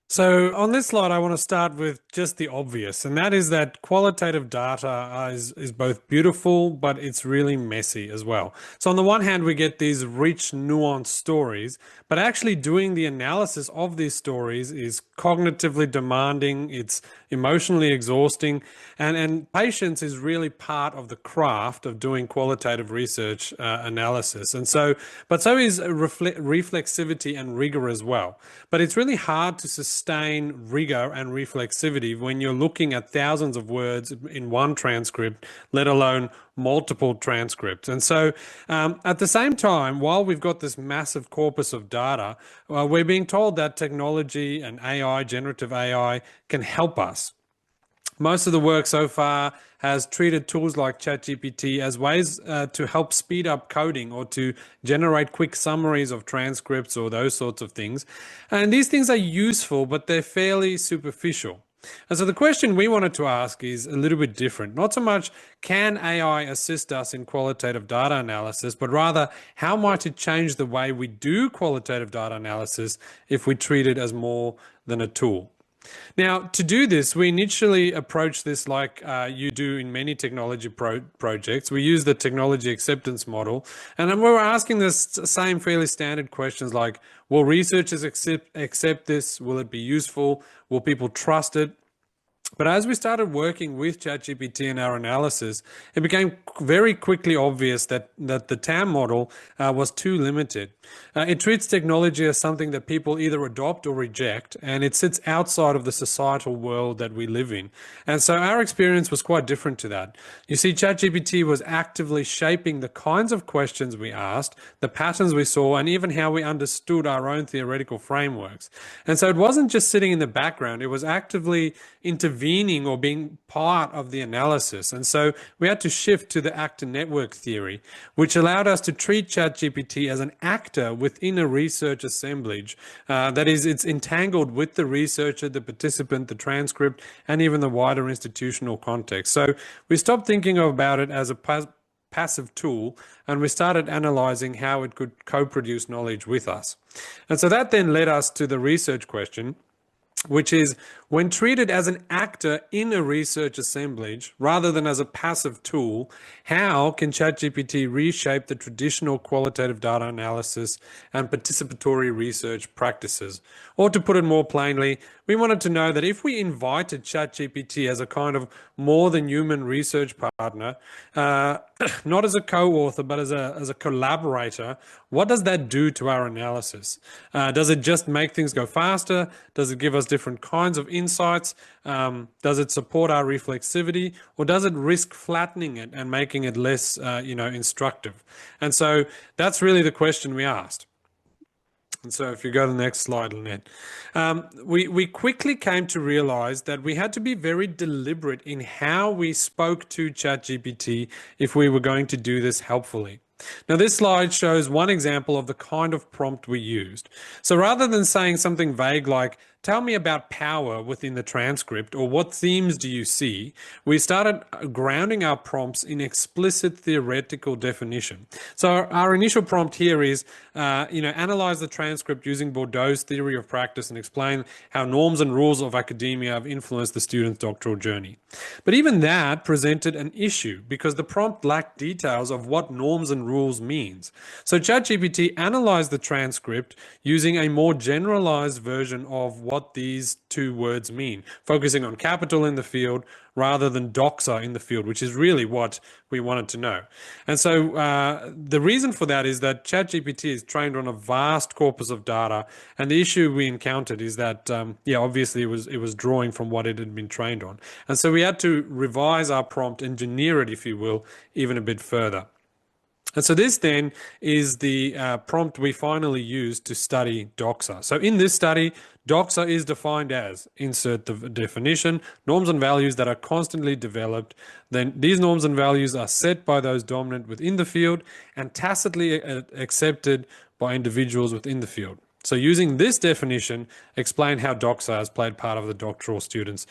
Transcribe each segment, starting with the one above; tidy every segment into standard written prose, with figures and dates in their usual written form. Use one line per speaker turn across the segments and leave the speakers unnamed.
So on this slide, I want to start with just the obvious, and that is that qualitative data is both beautiful, but it's really messy as well. So on the one hand, we get these rich, nuanced stories, but actually doing the analysis of these stories is cognitively demanding, it's emotionally exhausting, and patience is really part of the craft of doing qualitative research analysis. But so is reflexivity and rigor as well. But it's really hard to sustain rigor and reflexivity when you're looking at thousands of words in one transcript, let alone multiple transcripts. At the same time, while we've got this massive corpus of data, we're being told that technology and AI, generative AI, can help us. Most of the work so far has treated tools like ChatGPT as ways to help speed up coding or to generate quick summaries of transcripts or those sorts of things. And these things are useful, but they're fairly superficial. And so the question we wanted to ask is a little bit different. Not so much can AI assist us in qualitative data analysis, but rather how might it change the way we do qualitative data analysis if we treat it as more than a tool? Now, to do this, we initially approach this like you do in many technology projects. We use the technology acceptance model, and then we were asking the same fairly standard questions like, will researchers accept this? Will it be useful? Will people trust it? But as we started working with ChatGPT in our analysis, it became very quickly obvious that the TAM model was too limited. It treats technology as something that people either adopt or reject, and it sits outside of the societal world that we live in. And so our experience was quite different to that. You see, ChatGPT was actively shaping the kinds of questions we asked, the patterns we saw, and even how we understood our own theoretical frameworks. And so it wasn't just sitting in the background, it was actively intervening or being part of the analysis. And so we had to shift to the actor network theory, which allowed us to treat ChatGPT as an actor within a research assemblage. That is, it's entangled with the researcher, the participant, the transcript, and even the wider institutional context. So we stopped thinking about it as a passive tool, and we started analyzing how it could co-produce knowledge with us. And so that then led us to the research question, which is when treated as an actor in a research assemblage rather than as a passive tool, how can ChatGPT reshape the traditional qualitative data analysis and participatory research practices? Or to put it more plainly, we wanted to know that if we invited ChatGPT as a kind of more than human research partner, not as a co-author, but as a collaborator, what does that do to our analysis? Does it just make things go faster? Does it give us different kinds of insights? Does it support our reflexivity, or does it risk flattening it and making it less, instructive? And so that's really the question we asked. And so if you go to the next slide, Lynette, we quickly came to realize that we had to be very deliberate in how we spoke to ChatGPT if we were going to do this helpfully. Now, this slide shows one example of the kind of prompt we used. So rather than saying something vague like, tell me about power within the transcript, or what themes do you see, we started grounding our prompts in explicit theoretical definition. So our initial prompt here is, analyze the transcript using Bourdieu's theory of practice and explain how norms and rules of academia have influenced the student's doctoral journey. But even that presented an issue because the prompt lacked details of what norms and rules means. So ChatGPT analyzed the transcript using a more generalized version of what these two words mean, focusing on capital in the field rather than doxa in the field, which is really what we wanted to know. And so the reason for that is that ChatGPT is trained on a vast corpus of data, and the issue we encountered is that, obviously it was drawing from what it had been trained on. And so we had to revise our prompt, engineer it, if you will, even a bit further. And so this then is the prompt we finally used to study doxa. So in this study, doxa is defined as, insert the definition, norms and values that are constantly developed. Then these norms and values are set by those dominant within the field and tacitly accepted by individuals within the field. So using this definition, explain how doxa has played part of the doctoral student's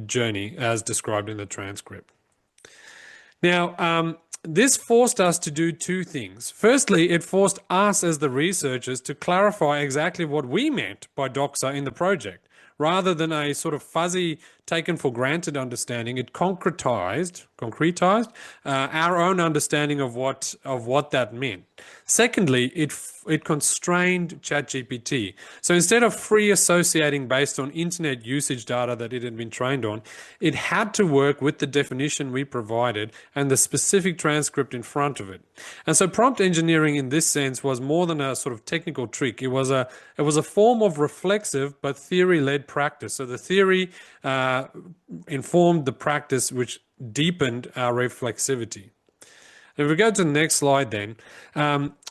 journey as described in the transcript. Now, this forced us to do two things. Firstly, it forced us as the researchers to clarify exactly what we meant by doxa in the project. Rather than a sort of fuzzy, taken for granted understanding, it concretized our own understanding of what that meant. Secondly, it constrained ChatGPT. So instead of free associating based on internet usage data that it had been trained on, it had to work with the definition we provided and the specific transcript in front of it. And so prompt engineering in this sense was more than a sort of technical trick. It was a form of reflexive but theory-led practice. So the theory informed the practice, which deepened our reflexivity. If we go to the next slide, then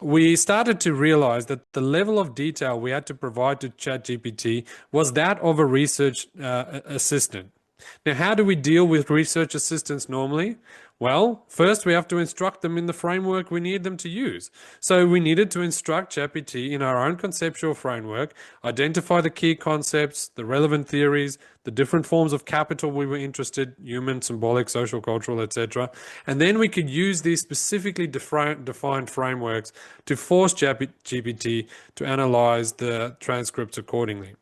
we started to realize that the level of detail we had to provide to ChatGPT was that of a research assistant. Now, how do we deal with research assistants normally? Well, first we have to instruct them in the framework we need them to use. So we needed to instruct ChatGPT in our own conceptual framework, identify the key concepts, the relevant theories, the different forms of capital we were interested, human, symbolic, social, cultural, etc. And then we could use these specifically defined frameworks to force ChatGPT to analyze the transcripts accordingly.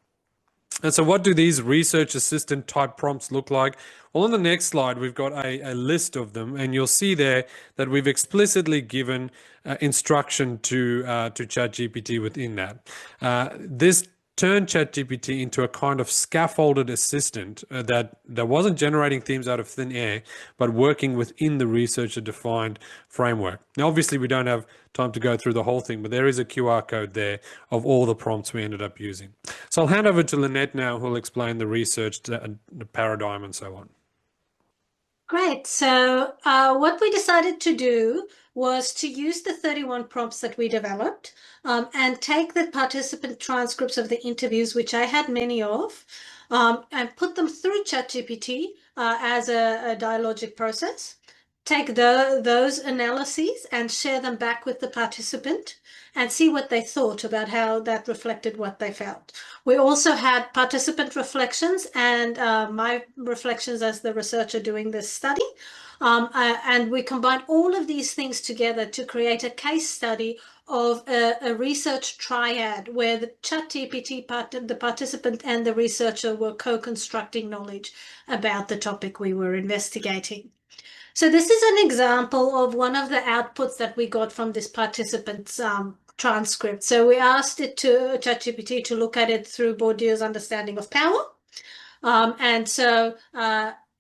And so what do these research assistant type prompts look like? Well, on the next slide, we've got a list of them, and you'll see there that we've explicitly given instruction to ChatGPT within that. This turned ChatGPT into a kind of scaffolded assistant that wasn't generating themes out of thin air, but working within the researcher-defined framework. Now, obviously, we don't have time to go through the whole thing, but there is a QR code there of all the prompts we ended up using. So I'll hand over to Lynette now, who'll explain the research, the paradigm, and so on.
Great. So what we decided to do was to use the 31 prompts that we developed and take the participant transcripts of the interviews, which I had many of, and put them through ChatGPT as a dialogic process. Take those analyses and share them back with the participant and see what they thought about how that reflected what they felt. We also had participant reflections and my reflections as the researcher doing this study. And we combined all of these things together to create a case study of a research triad where the ChatGPT the participant and the researcher were co-constructing knowledge about the topic we were investigating. So this is an example of one of the outputs that we got from this participant's transcript. So we asked it to ChatGPT to look at it through Bourdieu's understanding of power. And so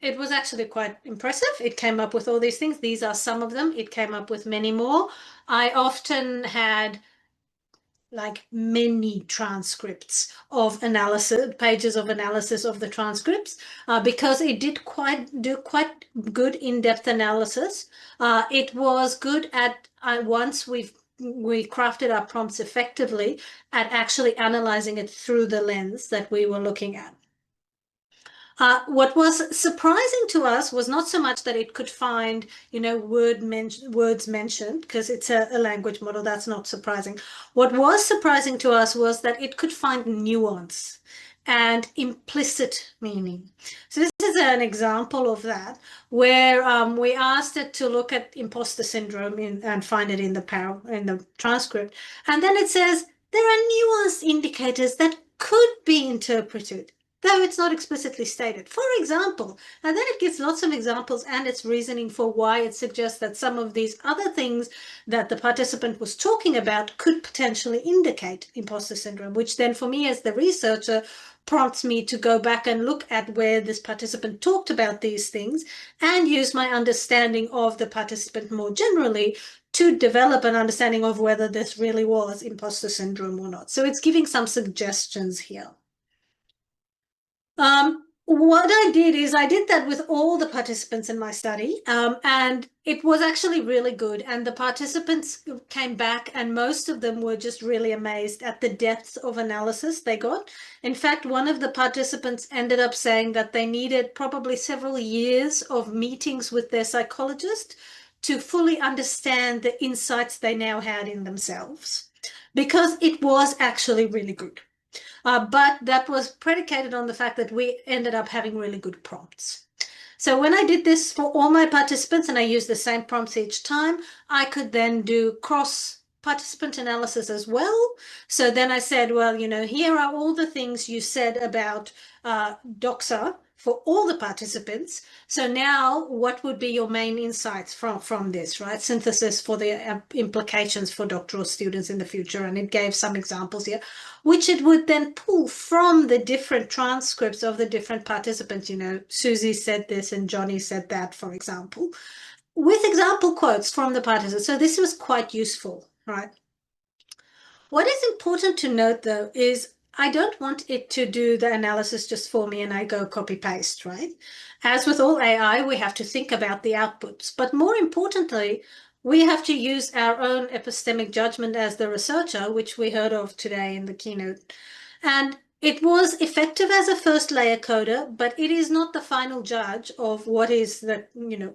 it was actually quite impressive. It came up with all these things. These are some of them. It came up with many more. I often had like many transcripts of analysis, pages of analysis of the transcripts, because it did do quite good in-depth analysis. It was good at once we crafted our prompts effectively at actually analyzing it through the lens that we were looking at. What was surprising to us was not so much that it could find, words mentioned, because it's a language model, that's not surprising. What was surprising to us was that it could find nuance and implicit meaning. So this is an example of that, where we asked it to look at imposter syndrome and find it in the transcript. And then it says, there are nuanced indicators that could be interpreted, though it's not explicitly stated. For example, and then it gives lots of examples and its reasoning for why it suggests that some of these other things that the participant was talking about could potentially indicate imposter syndrome, which then for me as the researcher prompts me to go back and look at where this participant talked about these things and use my understanding of the participant more generally to develop an understanding of whether this really was imposter syndrome or not. So it's giving some suggestions here. What I did is I did that with all the participants in my study, and it was actually really good. And the participants came back, and most of them were just really amazed at the depth of analysis they got. In fact, one of the participants ended up saying that they needed probably several years of meetings with their psychologist to fully understand the insights they now had in themselves, because it was actually really good. But that was predicated on the fact that we ended up having really good prompts. So when I did this for all my participants and I used the same prompts each time, I could then do cross participant analysis as well. So then I said, well, here are all the things you said about Doxa for all the participants. So now what would be your main insights from this, right? Synthesis for the implications for doctoral students in the future. And it gave some examples here, which it would then pull from the different transcripts of the different participants. Susie said this and Johnny said that, for example, with example quotes from the participants. So this was quite useful, right? What is important to note, though, is I don't want it to do the analysis just for me and I go copy paste, right? As with all AI, we have to think about the outputs. But more importantly, we have to use our own epistemic judgment as the researcher, which we heard of today in the keynote. And it was effective as a first layer coder, but it is not the final judge of what is the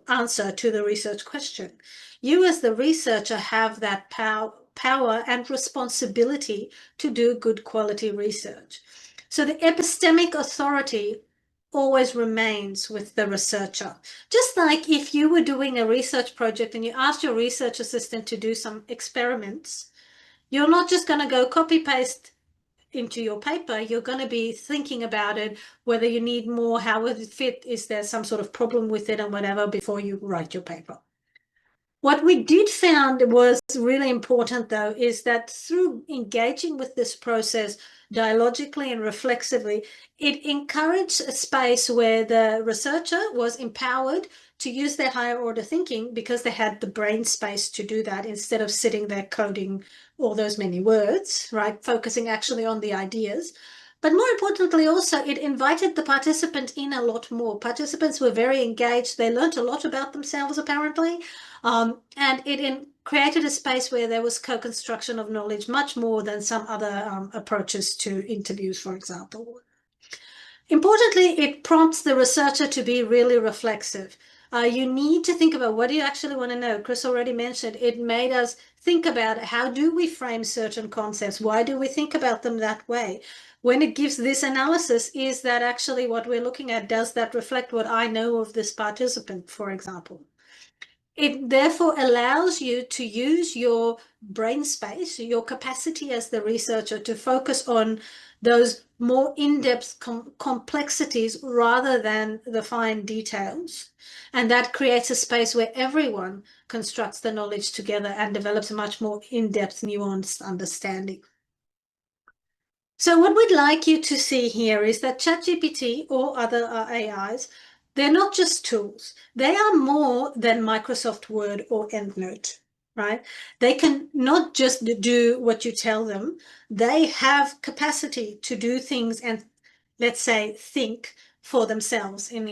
answer to the research question. You as the researcher have that power and responsibility to do good quality research. So the epistemic authority always remains with the researcher. Just like if you were doing a research project and you asked your research assistant to do some experiments, you're not just going to go copy paste into your paper. You're going to be thinking about it, whether you need more, how would it fit, is there some sort of problem with it and whatever before you write your paper. What we did found was really important, though, is that through engaging with this process dialogically and reflexively, it encouraged a space where the researcher was empowered to use their higher order thinking because they had the brain space to do that instead of sitting there coding all those many words, right? Focusing actually on the ideas. But more importantly, also, it invited the participant in a lot more. Participants were very engaged. They learned a lot about themselves, apparently. And it created a space where there was co-construction of knowledge much more than some other approaches to interviews, for example. Importantly, it prompts the researcher to be really reflexive. You need to think about what do you actually want to know. Chris already mentioned it made us think about how do we frame certain concepts? Why do we think about them that way? When it gives this analysis, is that actually what we're looking at? Does that reflect what I know of this participant, for example? It therefore allows you to use your brain space, your capacity as the researcher to focus on those more in-depth complexities rather than the fine details. And that creates a space where everyone constructs the knowledge together and develops a much more in-depth, nuanced understanding. So what we'd like you to see here is that ChatGPT or other AIs, they're not just tools. They are more than Microsoft Word or EndNote, right? They can not just do what you tell them. They have capacity to do things and, let's say, think for themselves in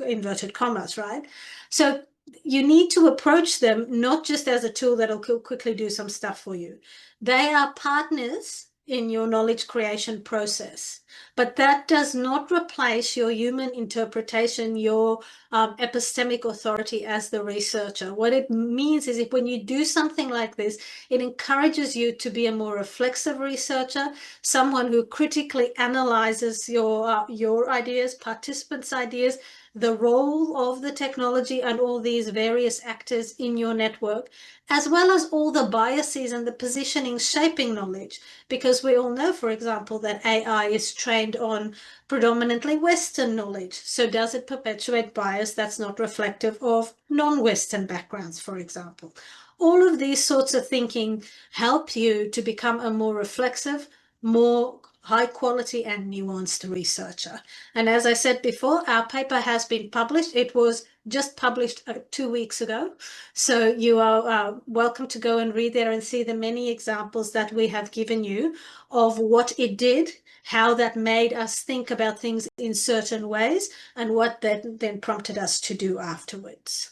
inverted commas, right? So you need to approach them not just as a tool that'll quickly do some stuff for you. They are partners in your knowledge creation process. But that does not replace your human interpretation, your epistemic authority as the researcher. What it means is if when you do something like this, it encourages you to be a more reflexive researcher, someone who critically analyzes your ideas, participants' ideas, the role of the technology and all these various actors in your network, as well as all the biases and the positioning shaping knowledge. Because we all know, for example, that AI is trained on predominantly Western knowledge. So does it perpetuate bias that's not reflective of non-Western backgrounds, for example? All of these sorts of thinking help you to become a more reflexive, more high quality and nuanced researcher. And as I said before, our paper has been published. It was just published 2 weeks ago. So you are welcome to go and read there and see the many examples that we have given you of what it did, how that made us think about things in certain ways, and what that then prompted us to do afterwards.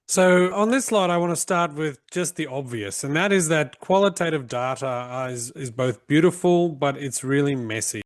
So on this slide, I want to start with just the obvious, and that is that qualitative data is both beautiful, but it's really messy.